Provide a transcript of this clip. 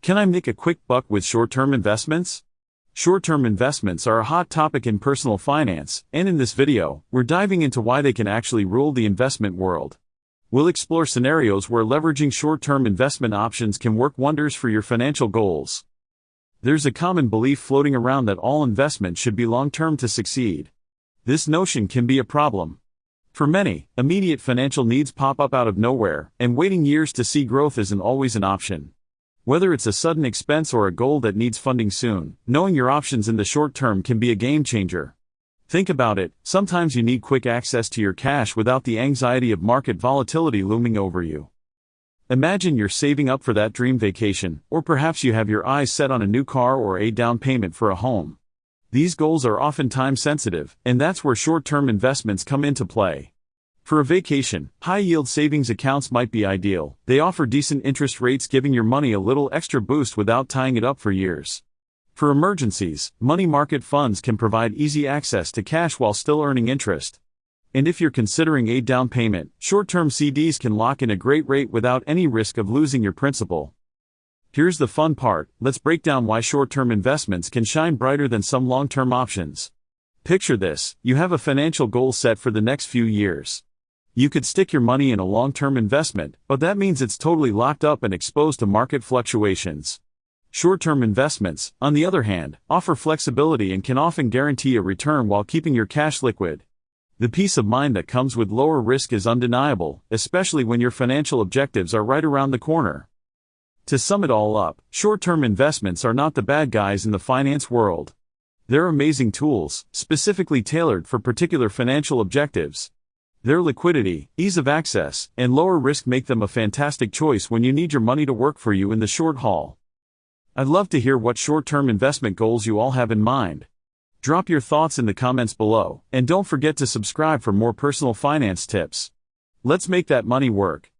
Can I make a quick buck with short-term investments? Short-term investments are a hot topic in personal finance, and in this video, we're diving into why they can actually rule the investment world. We'll explore scenarios where leveraging short-term investment options can work wonders for your financial goals. There's a common belief floating around that all investments should be long-term to succeed. This notion can be a problem. For many, immediate financial needs pop up out of nowhere, and waiting years to see growth isn't always an option. Whether it's a sudden expense or a goal that needs funding soon, knowing your options in the short term can be a game changer. Think about it, sometimes you need quick access to your cash without the anxiety of market volatility looming over you. Imagine you're saving up for that dream vacation, or perhaps you have your eyes set on a new car or a down payment for a home. These goals are often time sensitive, and that's where short-term investments come into play. For a vacation, high-yield savings accounts might be ideal. They offer decent interest rates, giving your money a little extra boost without tying it up for years. For emergencies, money market funds can provide easy access to cash while still earning interest. And if you're considering a down payment, short-term CDs can lock in a great rate without any risk of losing your principal. Here's the fun part, let's break down why short-term investments can shine brighter than some long-term options. Picture this, you have a financial goal set for the next few years. You could stick your money in a long-term investment, but that means it's totally locked up and exposed to market fluctuations. Short-term investments, on the other hand, offer flexibility and can often guarantee a return while keeping your cash liquid. The peace of mind that comes with lower risk is undeniable, especially when your financial objectives are right around the corner. To sum it all up, short-term investments are not the bad guys in the finance world. They're amazing tools, specifically tailored for particular financial objectives. Their liquidity, ease of access, and lower risk make them a fantastic choice when you need your money to work for you in the short haul. I'd love to hear what short-term investment goals you all have in mind. Drop your thoughts in the comments below, and don't forget to subscribe for more personal finance tips. Let's make that money work.